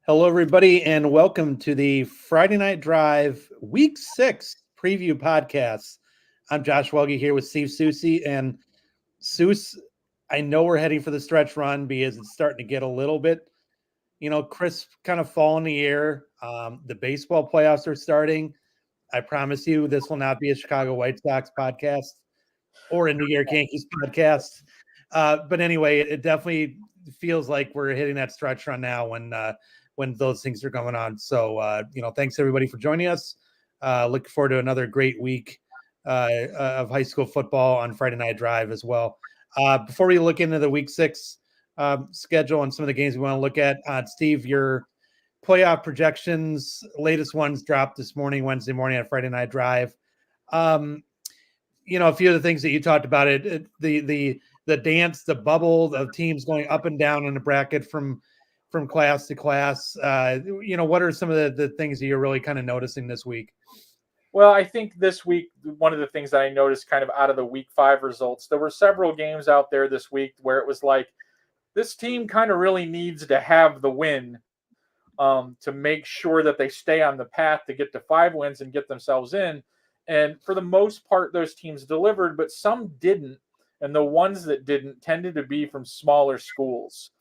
Hello, everybody, and welcome to the Friday Night Drive Week 6 preview podcast. I'm Josh Welge here with Steve Soucie. And Seuss, I know we're heading for the stretch run because it's starting to get a little bit, crisp kind of fall in the air. The baseball playoffs are starting. I promise you this will not be a Chicago White Sox podcast or a New York Yankees podcast. But anyway, it definitely feels like we're hitting that stretch run now when those things are going on. So, thanks everybody for joining us. Looking forward to another great week of high school football on Friday Night Drive as well. Before we look into the week 6 schedule and some of the games we want to look at, Steve, your playoff projections, latest ones dropped this morning, Wednesday morning on Friday Night Drive. A few of the things that you talked about, the dance, the bubble of teams going up and down in the bracket from class to class. What are some of the things that you're really kind of noticing this week? Well, I think this week, one of the things that I noticed kind of out of the week 5 results, there were several games out there this week where it was like, this team kind of really needs to have the win to make sure that they stay on the path to get to 5 wins and get themselves in. And for the most part, those teams delivered, but some didn't. And the ones that didn't tended to be from smaller schools.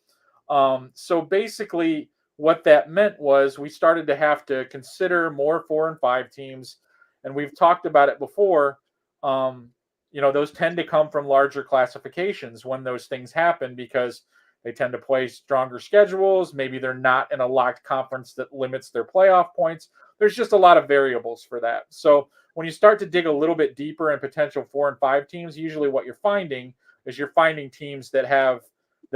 So basically what that meant was we started to have to consider more 4 and 5 teams. And we've talked about it before. Those tend to come from larger classifications when those things happen because they tend to play stronger schedules. Maybe they're not in a locked conference that limits their playoff points. There's just a lot of variables for that. So when you start to dig a little bit deeper in potential 4 and 5 teams, usually what you're finding is you're finding teams that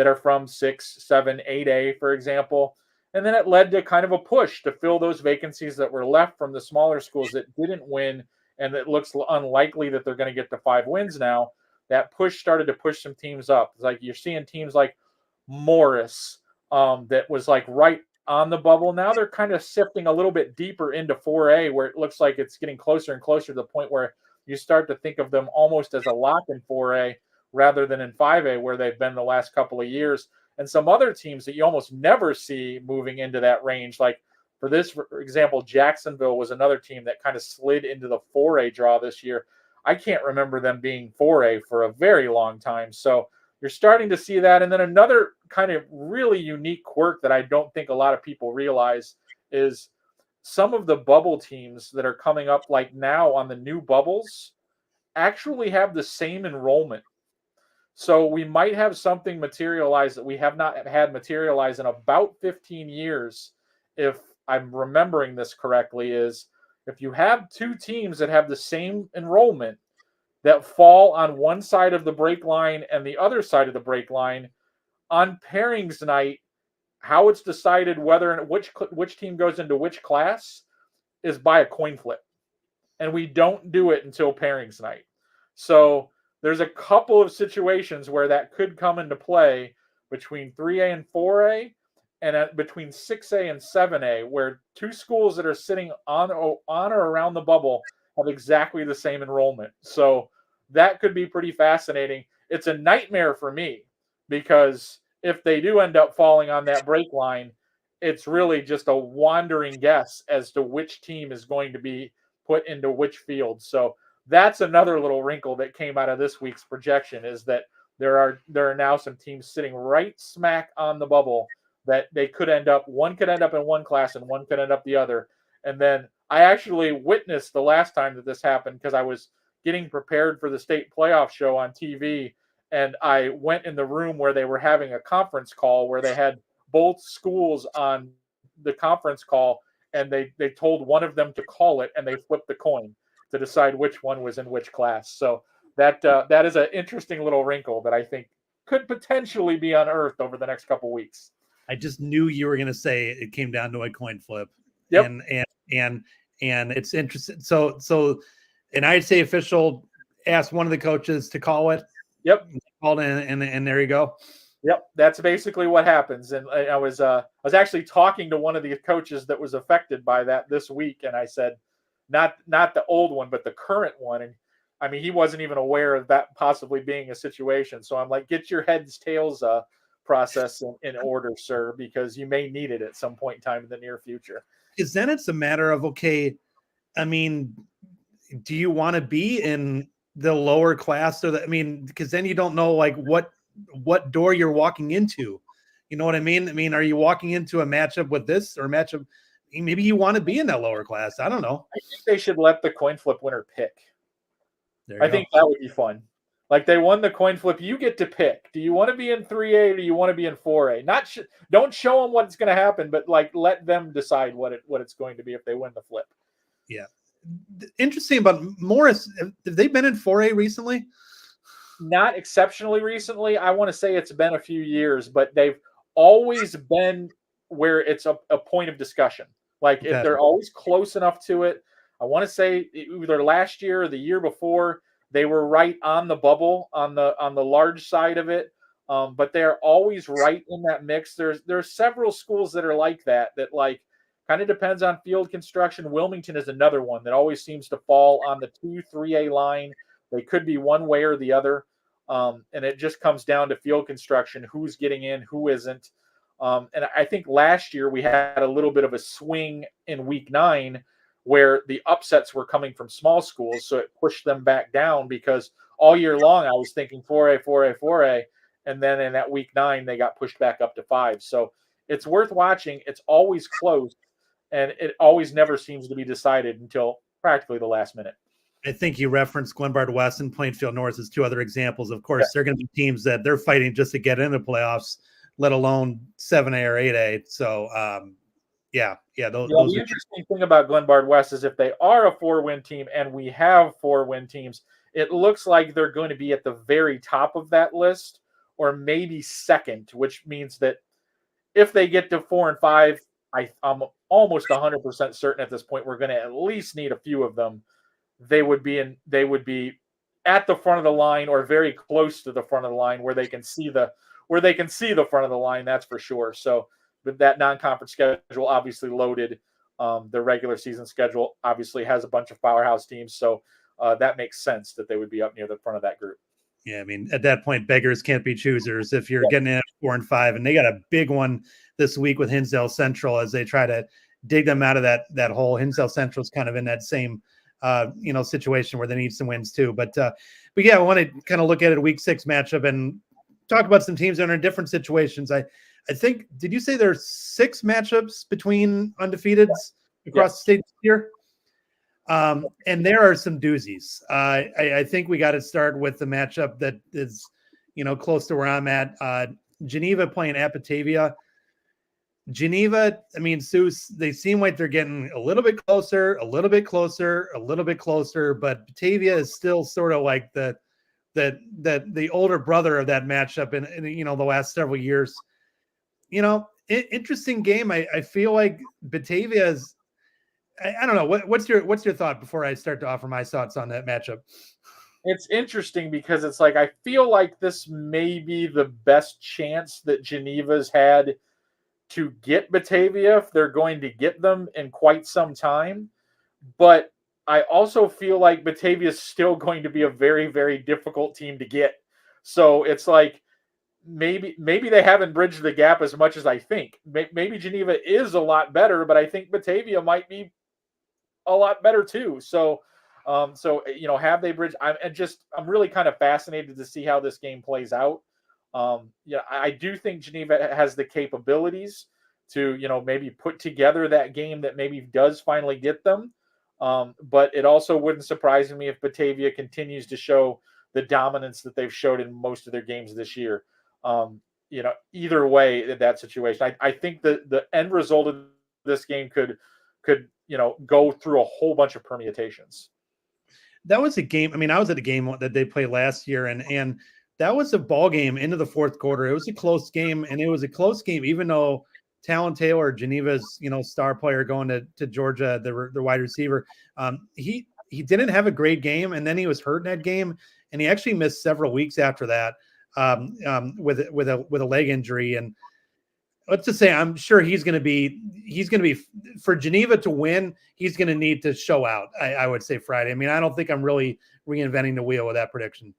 are from 6, 7, 8A, for example. And then it led to kind of a push to fill those vacancies that were left from the smaller schools that didn't win, and it looks unlikely that they're going to get to 5 wins now. That push started to push some teams up. It's like you're seeing teams like Morris that was like right on the bubble. Now they're kind of sifting a little bit deeper into 4A, where it looks like it's getting closer and closer to the point where you start to think of them almost as a lock in 4A rather than in 5A, where they've been the last couple of years. And some other teams that you almost never see moving into that range, like for example, Jacksonville was another team that kind of slid into the 4A draw this year. I can't remember them being 4A for a very long time. So you're starting to see that. And then another kind of really unique quirk that I don't think a lot of people realize is some of the bubble teams that are coming up like now on the new bubbles actually have the same enrollment. So we might have something materialize that we have not had materialize in about 15 years. If I'm remembering this correctly, is if you have 2 teams that have the same enrollment that fall on one side of the break line and the other side of the break line, on pairings night, how it's decided whether and which team goes into which class is by a coin flip. And we don't do it until pairings night. So there's a couple of situations where that could come into play between 3A and 4A and between 6A and 7A, where 2 schools that are sitting on or around the bubble have exactly the same enrollment. So that could be pretty fascinating. It's a nightmare for me because if they do end up falling on that break line, it's really just a wandering guess as to which team is going to be put into which field. So that's another little wrinkle that came out of this week's projection, is that there are now some teams sitting right smack on the bubble that they could end up, one could end up in one class and one could end up the other. And then I actually witnessed the last time that this happened because I was getting prepared for the state playoff show on TV. And I went in the room where they were having a conference call where they had both schools on the conference call, and they told one of them to call it, and they flipped the coin to decide which one was in which class. So that is an interesting little wrinkle that I think could potentially be unearthed over the next couple weeks. I just knew you were going to say it came down to a coin flip. Yep. And it's interesting. So an IHSA official asked one of the coaches to call it. Yep. Called in, and there you go. Yep, that's basically what happens. And I was actually talking to one of the coaches that was affected by that this week, and I said, not the old one, but the current one. And I mean, he wasn't even aware of that possibly being a situation. So I'm like, get your heads tails process in order, sir, because you may need it at some point in time in the near future. Because then it's a matter of, okay, I mean, do you want to be in the lower class or because then you don't know like what door you're walking into. You know what I mean? I mean, are you walking into a matchup with this or a matchup? Maybe you want to be in that lower class. I don't know. I think they should let the coin flip winner pick. There you I think that would be fun. Like they won the coin flip, you get to pick. Do you want to be in 3A or do you want to be in 4A? Don't show them what's going to happen, but like let them decide what it's going to be if they win the flip. Yeah. Interesting about Morris. Have they been in 4A recently? Not exceptionally recently. I want to say it's been a few years, but they've always been where it's a point of discussion. Like if they're always close enough to it. I want to say either last year or the year before, they were right on the bubble on the large side of it. But they're always right in that mix. There's several schools that are like that like kind of depends on field construction. Wilmington is another one that always seems to fall on the 2-3A line. They could be one way or the other. And it just comes down to field construction, who's getting in, who isn't. And I think last year we had a little bit of a swing in week 9 where the upsets were coming from small schools. So it pushed them back down because all year long I was thinking 4A, 4A, 4A. And then in that week 9, they got pushed back up to 5. So it's worth watching. It's always close. And it always never seems to be decided until practically the last minute. I think you referenced Glenbard West and Plainfield North as two other examples. Of course, they're going to be teams that they're fighting just to get into the playoffs, let alone 7A or 8A. So, The interesting thing about Glenbard West is if they are a 4-win team and we have 4-win teams, it looks like they're going to be at the very top of that list or maybe second, which means that if they get to 4 and 5, I'm almost 100% certain at this point we're going to at least need a few of them. They would be at the front of the line or very close to the front of the line where they can see the front of the line. That's for sure. So, but that non-conference schedule obviously loaded. The regular season schedule obviously has a bunch of powerhouse teams. So that makes sense that they would be up near the front of that group. Yeah, I mean, at that point, beggars can't be choosers. If you're getting in at 4 and 5, and they got a big one this week with Hinsdale Central as they try to dig them out of that hole. Hinsdale Central's kind of in that same situation where they need some wins too. But yeah, I want to kind of look at a week 6 matchup and talk about some teams that are in different situations. I think, did you say there's 6 matchups between undefeateds across the state here? And there are some doozies. I think we got to start with the matchup that is, close to where I'm at. Geneva playing at Batavia. Geneva, I mean, Soucie, they seem like they're getting a little bit closer, but Batavia is still sort of like the older brother of that matchup in the last several years. Interesting game. I feel like Batavia is, I don't know. What's your thought before I start to offer my thoughts on that matchup? It's interesting because it's like, I feel like this may be the best chance that Geneva's had to get Batavia if they're going to get them in quite some time. But I also feel like Batavia is still going to be a very, very difficult team to get. So it's like, maybe they haven't bridged the gap as much as I think. Maybe Geneva is a lot better, but I think Batavia might be a lot better too. So have they bridged? I'm really kind of fascinated to see how this game plays out. I do think Geneva has the capabilities to, maybe put together that game that maybe does finally get them. But it also wouldn't surprise me if Batavia continues to show the dominance that they've showed in most of their games this year. Either way in that situation, I think the end result of this game could go through a whole bunch of permutations. That was a game. I mean, I was at a game that they played last year, and that was a ball game into the fourth quarter. It was a close game, and it was a close game, even though Talon Taylor, Geneva's, star player going to Georgia, the wide receiver, he didn't have a great game, and then he was hurt in that game, and he actually missed several weeks after that with a leg injury. And let's just say, I'm sure he's going to be for Geneva to win. He's going to need to show out. I would say Friday. I mean, I don't think I'm really reinventing the wheel with that prediction.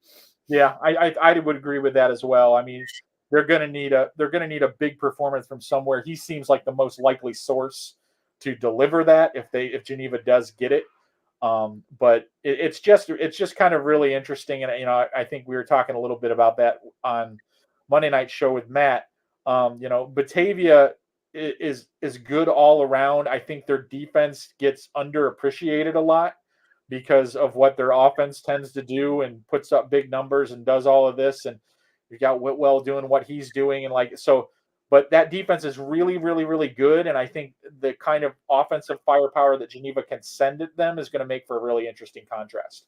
Yeah, I would agree with that as well. I mean, they're going to need a big performance from somewhere. He seems like the most likely source to deliver that if Geneva does get it. But it's just kind of really interesting. And, I think we were talking a little bit about that on Monday night show with Matt. Batavia is good all around. I think their defense gets underappreciated a lot because of what their offense tends to do and puts up big numbers and does all of this. And you got Whitwell doing what he's doing. And but that defense is really, really, really good. And I think the kind of offensive firepower that Geneva can send at them is going to make for a really interesting contrast.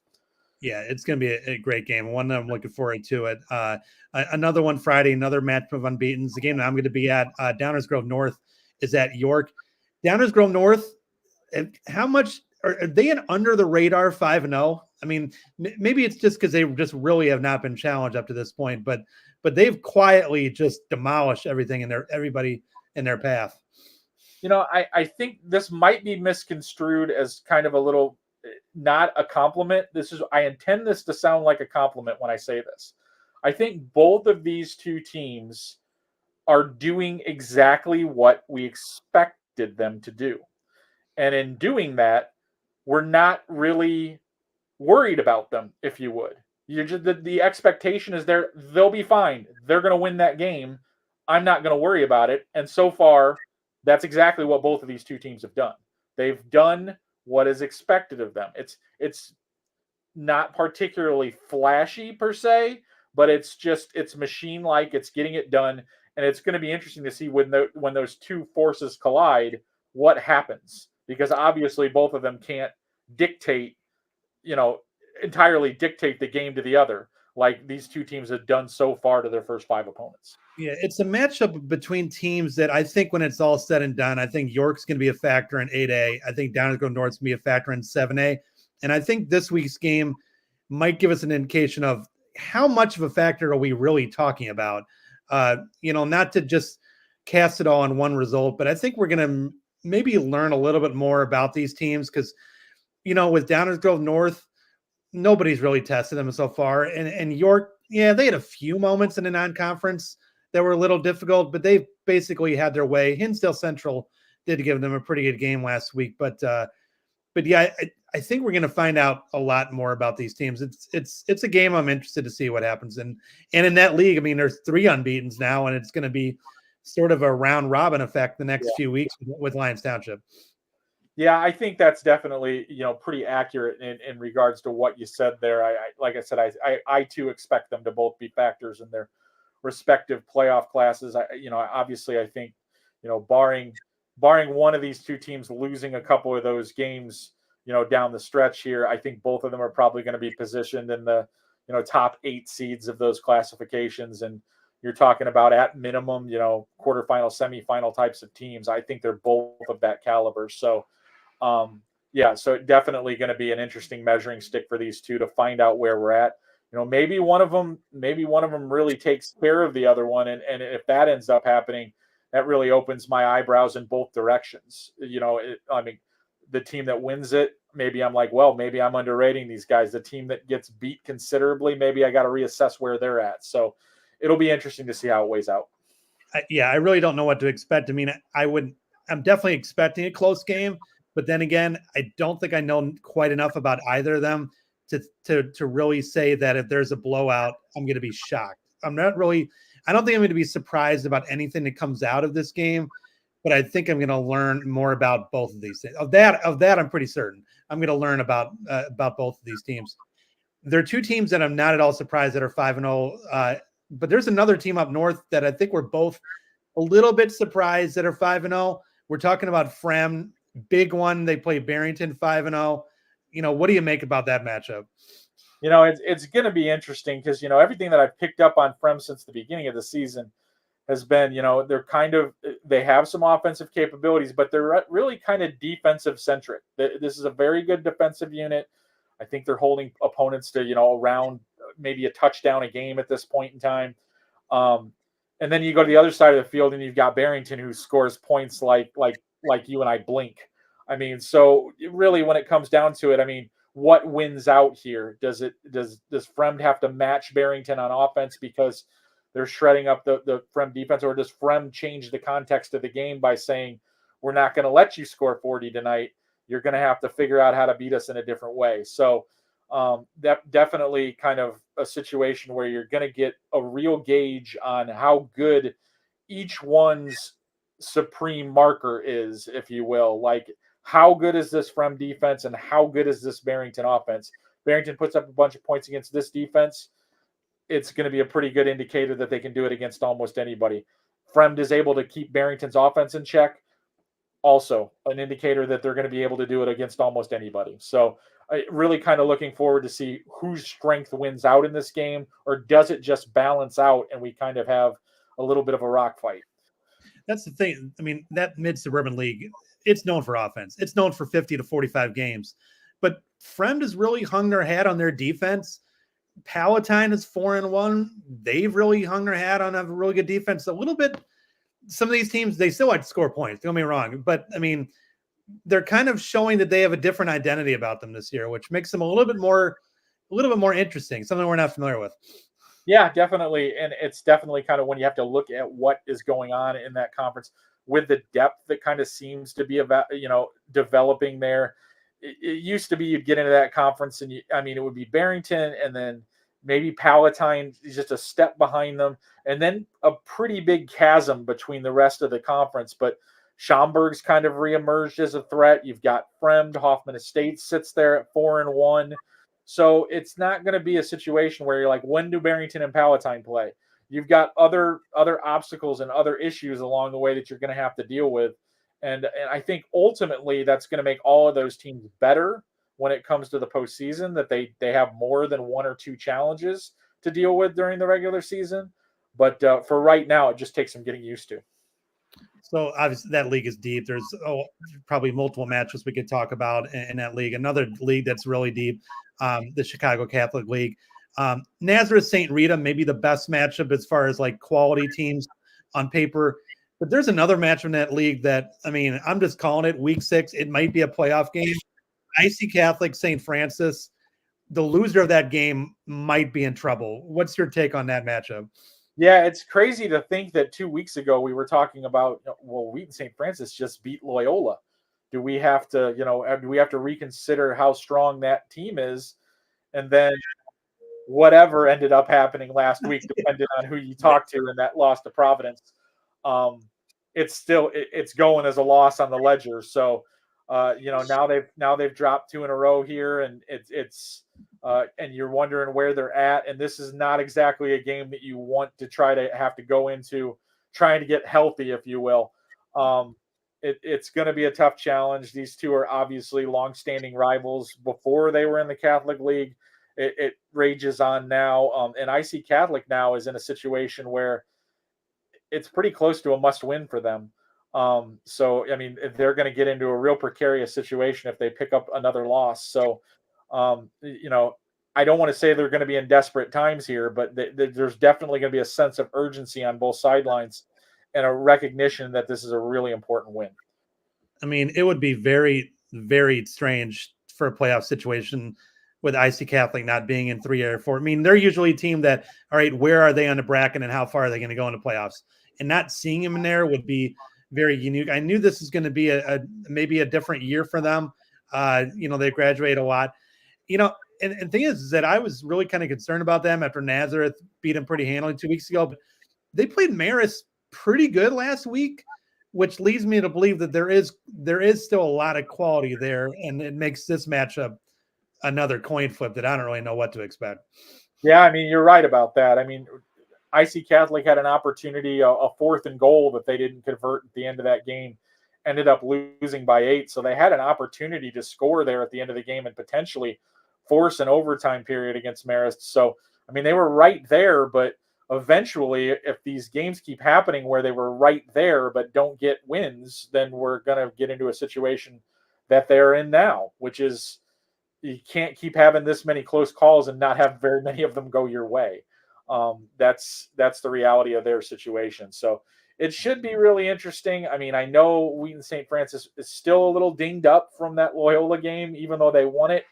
Yeah, it's going to be a great game. One that I'm looking forward to it. Another one Friday, another match of unbeaten. The game that I'm going to be at, Downers Grove North, is at York. Downers Grove North, how much are they an under the radar 5-0? I mean, maybe it's just because they just really have not been challenged up to this point, but they've quietly just demolished everything everybody in their path. I think this might be misconstrued as kind of a little, not a compliment. I intend this to sound like a compliment when I say this. I think both of these two teams are doing exactly what we expected them to do. And in doing that, we're not really worried about them, if you would. You're just the expectation is they'll be fine. They're going to win that game. I'm not going to worry about it. And so far, that's exactly what both of these two teams have done. They've done what is expected of them. It's not particularly flashy per se, but it's machine-like. It's getting it done, and it's going to be interesting to see when those two forces collide, what happens, because obviously both of them can't entirely dictate the game to the other like these two teams have done so far to their first 5 opponents. Yeah, it's a matchup between teams that I think when it's all said and done, I think York's going to be a factor in 8A. I think Downers Grove North's going to be a factor in 7A. And I think this week's game might give us an indication of how much of a factor are we really talking about. Not to just cast it all on one result, but I think we're going to maybe learn a little bit more about these teams because, with Downers Grove North, nobody's really tested them so far. And York, yeah, they had a few moments in the non-conference that were a little difficult, but they basically had their way. Hinsdale Central did give them a pretty good game last week, but yeah, I think we're going to find out a lot more about these teams. It's a game I'm interested to see what happens. And in that league, I mean, there's 3 unbeatens now, and it's going to be sort of a round robin effect the next few weeks with Lions Township. Yeah, I think that's definitely, pretty accurate in regards to what you said there. Like I said, I too expect them to both be factors in their respective playoff classes. Obviously I think, barring one of these two teams losing a couple of those games, down the stretch here, I think both of them are probably going to be positioned in the, top 8 seeds of those classifications. And you're talking about at minimum, quarterfinal, semifinal types of teams. I think they're both of that caliber. So, so definitely going to be an interesting measuring stick for these two to find out where we're at. Maybe one of them really takes care of the other one. And if that ends up happening, that really opens my eyebrows in both directions. The team that wins it, maybe I'm like, well, maybe I'm underrating these guys. The team that gets beat considerably, maybe I got to reassess where they're at. So it'll be interesting to see how it weighs out. I really don't know what to expect. I mean, I'm definitely expecting a close game, but then again, I don't think I know quite enough about either of them to really say that if there's a blowout, I'm going to be shocked. I don't think I'm going to be surprised about anything that comes out of this game, but I think I'm going to learn more about both of these things. Of that, I'm pretty certain. I'm going to learn about both of these teams. There are 2 teams that I'm not at all surprised that are 5-0, but there's another team up north that I think we're both a little bit surprised that are 5-0. We're talking about Frem, big one. They play Barrington 5-0. What do you make about that matchup? It's going to be interesting because, everything that I've picked up on Frem since the beginning of the season has been, they have some offensive capabilities, but they're really kind of defensive centric. This is a very good defensive unit. I think they're holding opponents to, around maybe a touchdown a game at this point in time. And then you go to the other side of the field and you've got Barrington who scores points like you and I blink. I mean, so really when it comes down to it, I mean, what wins out here? Does Fremd have to match Barrington on offense because they're shredding up the Frem defense, or does Frem change the context of the game by saying, we're not going to let you score 40 tonight. You're going to have to figure out how to beat us in a different way. So that definitely kind of a situation where you're going to get a real gauge on how good each one's supreme marker is, if you will. Like, how good is this Frem defense and how good is this Barrington offense? Barrington puts up a bunch of points against this defense. It's going to be a pretty good indicator that they can do it against almost anybody. Fremd is able to keep Barrington's offense in check. Also an indicator that they're going to be able to do it against almost anybody. So really kind of looking forward to see whose strength wins out in this game, or does it just balance out and we kind of have a little bit of a rock fight? That's the thing. I mean, that mid-suburban league, it's known for offense. It's known for 50 to 45 games. But Fremd has really hung their hat on their defense. Palatine is 4-1. They've really hung their hat on a really good defense. A little bit, some of these teams, they still like to score points. Don't get me wrong. But, I mean, they're kind of showing that they have a different identity about them this year, which makes them a little bit more interesting, something we're not familiar with. Yeah, definitely. And it's definitely kind of when you have to look at what is going on in that conference with the depth that kind of seems to be about, developing there. It used to be you'd get into that conference and it would be Barrington and then maybe Palatine just a step behind them, and then a pretty big chasm between the rest of the conference. But Schaumburg's kind of reemerged as a threat. You've got Fremd, Hoffman Estates sits there at 4-1. So it's not going to be a situation where you're like, when do Barrington and Palatine play? You've got other obstacles and other issues along the way that you're going to have to deal with. And I think ultimately that's going to make all of those teams better when it comes to the postseason, that they have more than one or two challenges to deal with during the regular season. But for right now, it just takes some getting used to. So obviously that league is deep. There's probably multiple matches we could talk about in that league. Another league that's really deep, the Chicago Catholic League. Nazareth St. Rita, maybe the best matchup as far as like quality teams on paper. But there's another match in that league that, I'm just calling it week 6. It might be a playoff game. IC Catholic St. Francis. The loser of that game might be in trouble. What's your take on that matchup? Yeah, it's crazy to think that 2 weeks ago we were talking about, Wheaton St. Francis just beat Loyola. Do we have to reconsider how strong that team is? And then whatever ended up happening last week, depending on who you talk to, and that loss to Providence, it's going as a loss on the ledger. So, now they've dropped 2 in a row here, and and you're wondering where they're at. And this is not exactly a game that you want to try to have to go into trying to get healthy, if you will. It's going to be a tough challenge. These two are obviously longstanding rivals before they were in the Catholic League. It rages on now. And IC Catholic now is in a situation where it's pretty close to a must-win for them. So, they're going to get into a real precarious situation if they pick up another loss. So, I don't want to say they're going to be in desperate times here, but there's definitely going to be a sense of urgency on both sidelines and a recognition that this is a really important win. It would be very, very strange for a playoff situation with IC Catholic not being in 3 or 4. They're usually a team that, all right, where are they on the bracket and how far are they going to go into playoffs? And not seeing them in there would be very unique. I knew this is going to be maybe a different year for them. They graduate a lot. And the thing is that I was really kind of concerned about them after Nazareth beat them pretty handily 2 weeks ago. But they played Marist pretty good last week, which leads me to believe that there is still a lot of quality there, and it makes this matchup another coin flip that I don't really know what to expect. Yeah, you're right about that. IC Catholic had an opportunity, a 4th and goal that they didn't convert at the end of that game, ended up losing by 8. So they had an opportunity to score there at the end of the game and potentially force an overtime period against Marist. So, they were right there, but eventually if these games keep happening where they were right there but don't get wins, then we're going to get into a situation that they're in now, which is you can't keep having this many close calls and not have very many of them go your way. That's the reality of their situation. So it should be really interesting. I know Wheaton St. Francis is still a little dinged up from that Loyola game, even though they won it.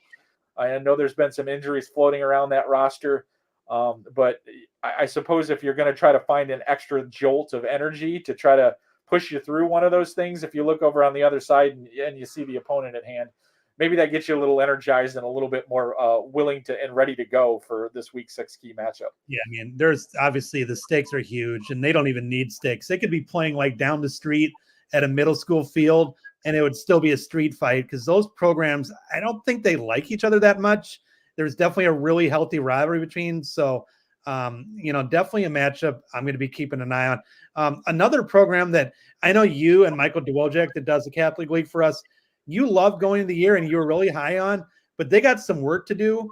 I know there's been some injuries floating around that roster. But I suppose if you're going to try to find an extra jolt of energy to try to push you through one of those things, if you look over on the other side and you see the opponent at hand, maybe that gets you a little energized and a little bit more willing to and ready to go for this week 6 key matchup. Yeah, I mean, there's obviously the stakes are huge, and they don't even need stakes. They could be playing like down the street at a middle school field, and it would still be a street fight because those programs, I don't think they like each other that much. There's definitely a really healthy rivalry between. So, definitely a matchup I'm going to be keeping an eye on. Another program that I know you and Michael DeWoljek that does the Catholic League for us, you love going into the year and you were really high on, but they got some work to do.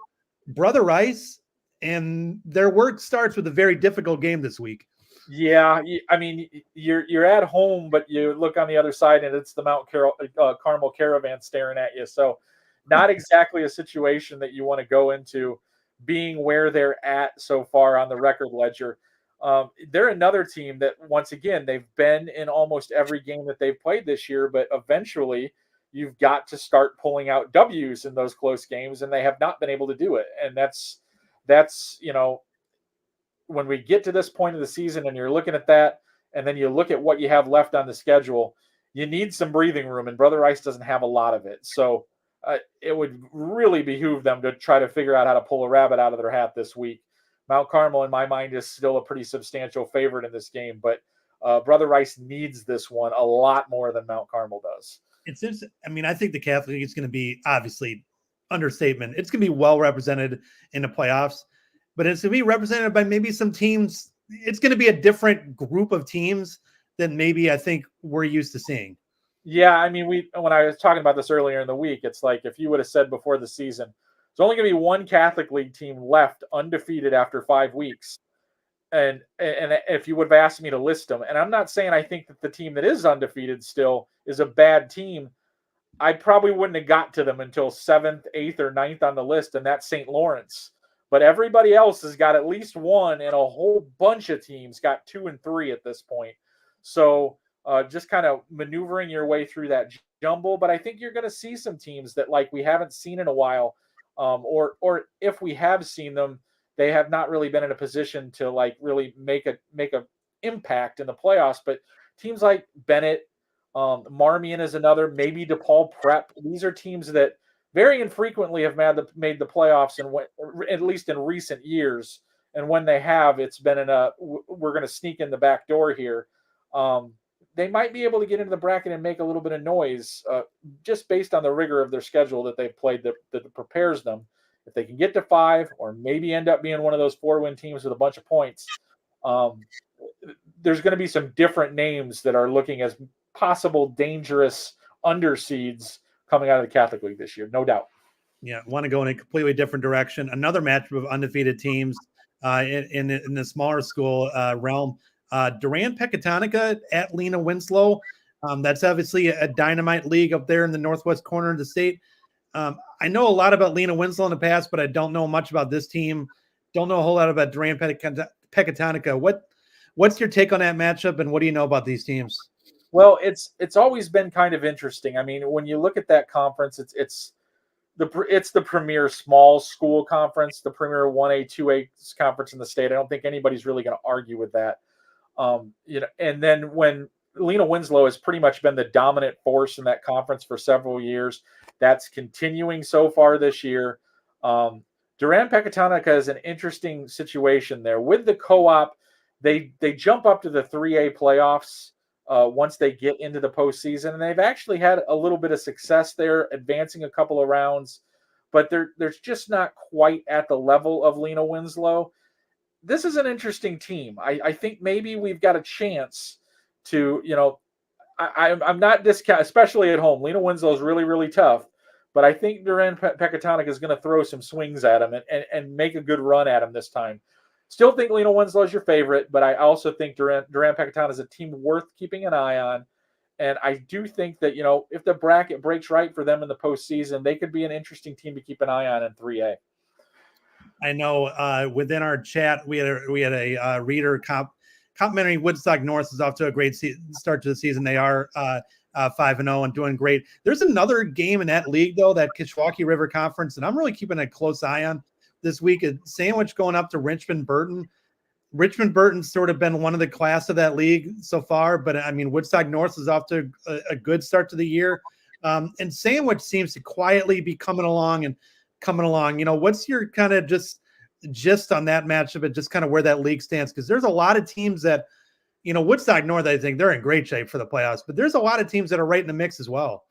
Brother Rice, and their work starts with a very difficult game this week. Yeah, I mean, you're at home, but you look on the other side and it's the Mount Carmel Caravan staring at you. So not exactly a situation that you want to go into being where they're at so far on the record ledger. They're another team that, once again, they've been in almost every game that they've played this year, but eventually you've got to start pulling out W's in those close games, and they have not been able to do it. And that's when we get to this point of the season and you're looking at that, and then you look at what you have left on the schedule, you need some breathing room, and Brother Rice doesn't have a lot of it. So it would really behoove them to try to figure out how to pull a rabbit out of their hat this week. Mount Carmel, in my mind, is still a pretty substantial favorite in this game, but Brother Rice needs this one a lot more than Mount Carmel does. I think the Catholic League is going to be, obviously, understatement, it's going to be well represented in the playoffs, but it's going to be represented by maybe some teams. It's going to be a different group of teams than maybe I think we're used to seeing. Yeah, I mean, when I was talking about this earlier in the week, it's like if you would have said before the season, there's only going to be one Catholic League team left undefeated after 5 weeks. And if you would have asked me to list them, and I'm not saying I think that the team that is undefeated still is a bad team, I probably wouldn't have got to them until 7th, 8th, or 9th on the list, and that's St. Lawrence. But everybody else has got at least one, and a whole bunch of teams got 2 and 3 at this point. So just kind of maneuvering your way through that jumble. But I think you're going to see some teams that like we haven't seen in a while, or if we have seen them, they have not really been in a position to like really make a impact in the playoffs. But teams like Bennett, Marmion is another, maybe DePaul Prep. These are teams that very infrequently have made the playoffs, and at least in recent years. And when they have, it's been we're going to sneak in the back door here. They might be able to get into the bracket and make a little bit of noise just based on the rigor of their schedule that they've played that prepares them. If they can get to 5 or maybe end up being one of those 4-win teams with a bunch of points, there's going to be some different names that are looking as possible dangerous underseeds coming out of the Catholic League this year, no doubt. Yeah, want to go in a completely different direction. Another matchup of undefeated teams in the smaller school realm. Durant-Pecatonica at Lena Winslow. That's obviously a dynamite league up there in the northwest corner of the state. I know a lot about Lena Winslow in the past, but I don't know much about this team. Don't know a whole lot about Durant-Pecatonica. What's your take on that matchup, and what do you know about these teams? Well, it's always been kind of interesting. I mean, when you look at that conference, it's the premier small school conference, the premier 1A, 2A conference in the state. I don't think anybody's really going to argue with that. And then when Lena Winslow has pretty much been the dominant force in that conference for several years, that's continuing so far this year. Durant-Pecatonica is an interesting situation there. With the co-op, they jump up to the 3A playoffs once they get into the postseason, and they've actually had a little bit of success there, advancing a couple of rounds, but they're just not quite at the level of Lena Winslow. This is an interesting team. I think maybe we've got a chance to, I'm not discounting, especially at home. Lena Winslow is really, really tough, but I think Durant-Pecatonica is going to throw some swings at him and make a good run at him this time. Still think Lena Winslow is your favorite, but I also think Durant-Pecatonica is a team worth keeping an eye on. And I do think that, if the bracket breaks right for them in the postseason, they could be an interesting team to keep an eye on in 3A. I know within our chat, we had a reader complimentary Woodstock North is off to a great start to the season. They are 5-0 and doing great. There's another game in that league, though, that Kishwaukee River Conference, and I'm really keeping a close eye on. this week. Sandwich going up to Richmond Burton. Richmond Burton's sort of been one of the class of that league so far, but I mean, Woodstock North is off to a good start to the year. And Sandwich seems to quietly be coming along. You know, what's your kind of just on that matchup and just kind of where that league stands? Because there's a lot of teams that, you know, Woodstock North, I think they're in great shape for the playoffs, but there's a lot of teams that are right in the mix as well.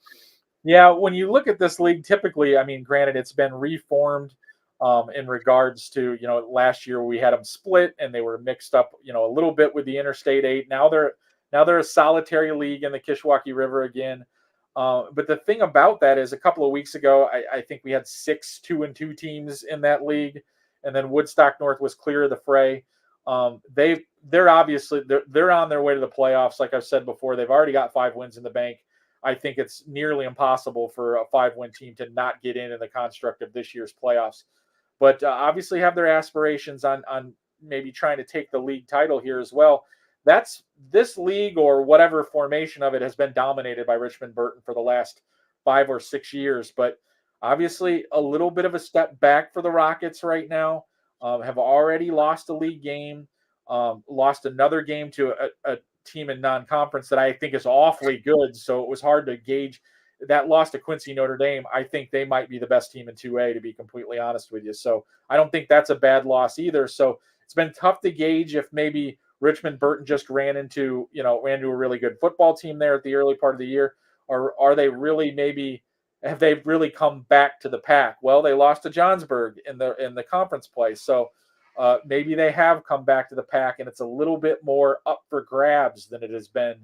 Yeah, when you look at this league, typically, I mean, granted, it's been reformed in regards to, you know, last year we had them split and they were mixed up, you know, a little bit with the Interstate 8. Now they're a solitary league in the Kishwaukee River again. But the thing about that is, a couple of weeks ago, I think we had 6 2-2 teams in that league, and then Woodstock North was clear of the fray. They're obviously they're on their way to the playoffs. Like I've said before, they've already got 5 wins in the bank. I think it's nearly impossible for a 5-win team to not get in the construct of this year's playoffs. But obviously have their aspirations on maybe trying to take the league title here as well. This league, or whatever formation of it, has been dominated by Richmond Burton for the last 5 or 6 years. But obviously a little bit of a step back for the Rockets right now. Have already lost a league game, lost another game to a team in non-conference that I think is awfully good. So it was hard to gauge. That loss to Quincy Notre Dame, I think they might be the best team in 2A, to be completely honest with you. So I don't think that's a bad loss either. So it's been tough to gauge if maybe Richmond Burton just ran into a really good football team there at the early part of the year, or are they really have they really come back to the pack? Well, they lost to Johnsburg in the conference play. So maybe they have come back to the pack, and it's a little bit more up for grabs than it has been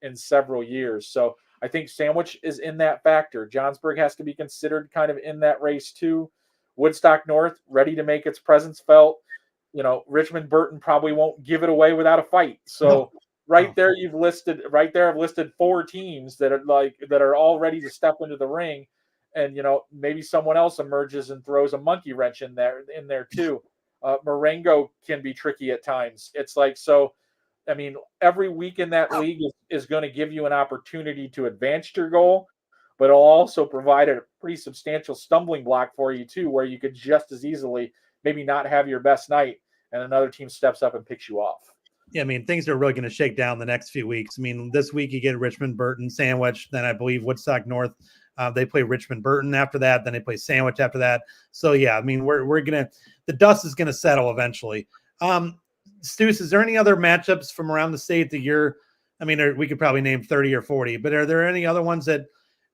in several years. So I think Sandwich is in that factor. Johnsburg has to be considered kind of in that race too. Woodstock North ready to make its presence felt. You know, Richmond Burton probably won't give it away without a fight. So I've listed 4 teams that are all ready to step into the ring, and you know, maybe someone else emerges and throws a monkey wrench in there too. Marengo can be tricky at times. It's like, so I mean, every week in that league is going to give you an opportunity to advance your goal, but it'll also provide a pretty substantial stumbling block for you too, where you could just as easily maybe not have your best night and another team steps up and picks you off. Yeah, I mean, things are really going to shake down the next few weeks. I mean, this week you get Richmond Burton, Sandwich, then I believe Woodstock North. They play Richmond Burton after that, then they play Sandwich after that. So yeah, I mean, the dust is gonna settle eventually. Stuce, is there any other matchups from around the state that we could probably name 30 or 40, but are there any other ones that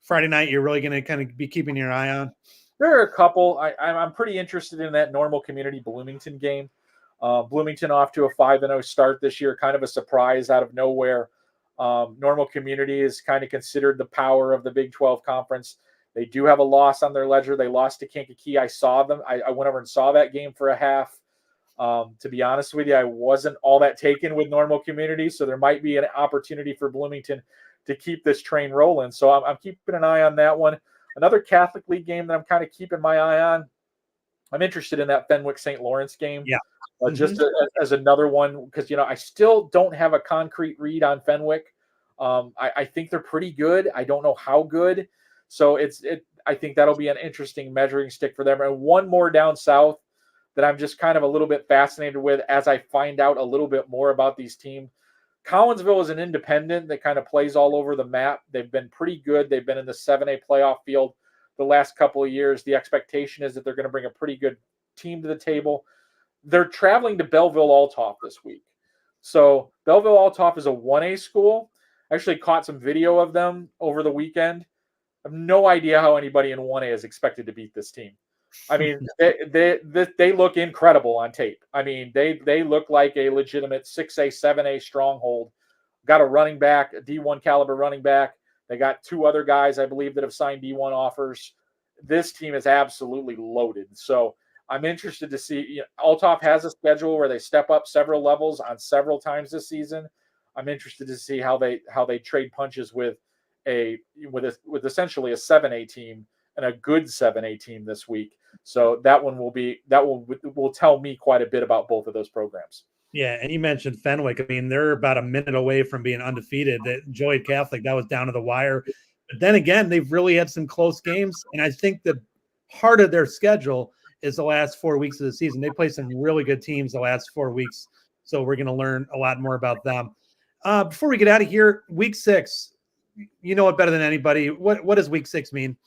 Friday night you're really going to kind of be keeping your eye on? There are a couple. I'm pretty interested in that Normal Community Bloomington game. Bloomington off to a 5-0 start this year, kind of a surprise out of nowhere. Normal Community is kind of considered the power of the Big 12 Conference. They do have a loss on their ledger. They lost to Kankakee. I saw them. I went over and saw that game for a half. To be honest with you, I wasn't all that taken with Normal Community, so there might be an opportunity for Bloomington to keep this train rolling. So I'm keeping an eye on that one. Another Catholic League game that I'm kind of keeping my eye on, I'm interested in that Fenwick-St. Lawrence game. Yeah. Just as another one, because, you know, I still don't have a concrete read on Fenwick. I think they're pretty good. I don't know how good. So I think that'll be an interesting measuring stick for them. And one more down south that I'm just kind of a little bit fascinated with as I find out a little bit more about these teams. Collinsville is an independent that kind of plays all over the map. They've been pretty good. They've been in the 7A playoff field the last couple of years. The expectation is that they're going to bring a pretty good team to the table. They're traveling to Belleville-Altoff this week. So Belleville-Altoff is a 1A school. I actually caught some video of them over the weekend. I have no idea how anybody in 1A is expected to beat this team. I mean, they look incredible on tape. I mean, they look like a legitimate 6A, 7A stronghold. Got a running back, a D1 caliber running back. They got 2 other guys, I believe, that have signed D1 offers. This team is absolutely loaded. So I'm interested to see. You know, Altoff has a schedule where they step up several levels on several times this season. I'm interested to see how they trade punches with essentially a 7A team and a good 7A team this week. So that one will tell me quite a bit about both of those programs. Yeah, and you mentioned Fenwick. I mean, they're about a minute away from being undefeated. That Joliet Catholic, that was down to the wire. But then again, they've really had some close games, and I think the heart of their schedule is the last 4 weeks of the season. They play some really good teams the last 4 weeks. So we're going to learn a lot more about them. Before we get out of here, week 6, you know it better than anybody. What does week 6 mean?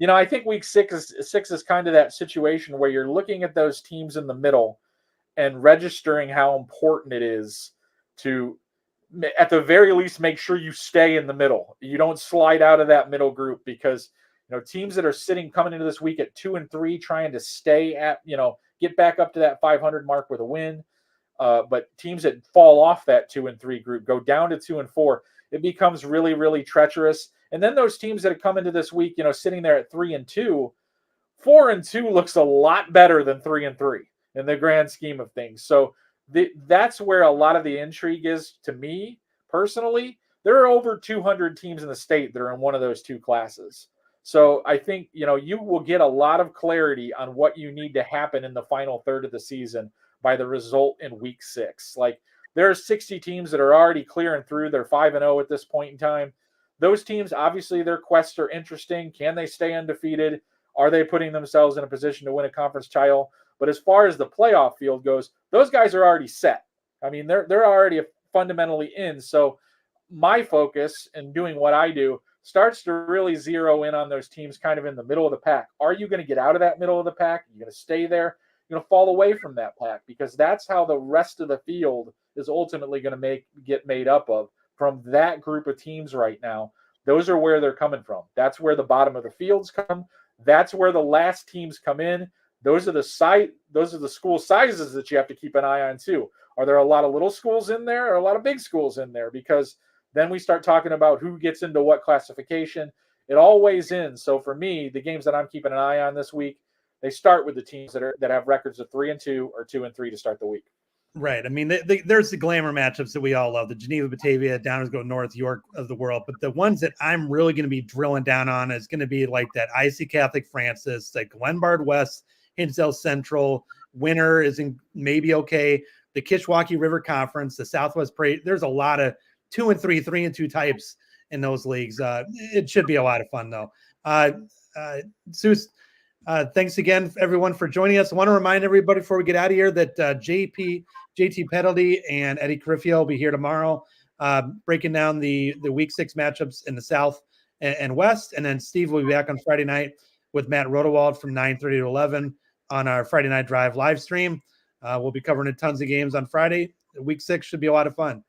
I think week six is kind of that situation where you're looking at those teams in the middle and registering how important it is to, at the very least, make sure you stay in the middle. You don't slide out of that middle group, because teams that are coming into this week at 2-3, trying to stay at, get back up to that 500 mark with a win. But teams that fall off that 2-3 group, go down to 2-4, it becomes really, really treacherous. And then those teams that have come into this week, sitting there at 3-2, 4-2 looks a lot better than 3-3 in the grand scheme of things. So that's where a lot of the intrigue is to me personally. There are over 200 teams in the state that are in one of those two classes. So I think, you will get a lot of clarity on what you need to happen in the final third of the season by the result in week 6. Like, there are 60 teams that are already clearing through. They're 5-0 at this point in time. Those teams, obviously, their quests are interesting. Can they stay undefeated? Are they putting themselves in a position to win a conference title? But as far as the playoff field goes, those guys are already set. I mean, they're already fundamentally in. So my focus in doing what I do starts to really zero in on those teams kind of in the middle of the pack. Are you going to get out of that middle of the pack? Are you going to stay there? You're going to fall away from that pack, because that's how the rest of the field is ultimately going to get made up of, from that group of teams right now. Those are where they're coming from. That's where the bottom of the fields come. That's where the last teams come in. Those are the school sizes that you have to keep an eye on too. Are there a lot of little schools in there, or a lot of big schools in there? Because then we start talking about who gets into what classification. It all weighs in. So for me, the games that I'm keeping an eye on this week, they start with the teams that have records of 3-2 or 2-3 to start the week. Right. I mean, there's the glamour matchups that we all love, the Geneva, Batavia, Downers go North, York of the world. But the ones that I'm really going to be drilling down on is going to be like that IC Catholic Francis, like Glenbard West, Hinsdale Central. Winter is maybe okay. The Kishwaukee River Conference, the Southwest Parade. There's a lot of 2-3, 3-2 types in those leagues. It should be a lot of fun, though. Soucie, thanks again, everyone, for joining us. I want to remind everybody before we get out of here that JT Peddledy and Eddie Carriffio will be here tomorrow, breaking down the week 6 matchups in the South and West. And then Steve will be back on Friday night with Matt Rodewald from 9:30 to 11 on our Friday Night Drive live stream. We'll be covering tons of games on Friday. Week 6 should be a lot of fun.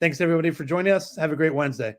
Thanks, everybody, for joining us. Have a great Wednesday.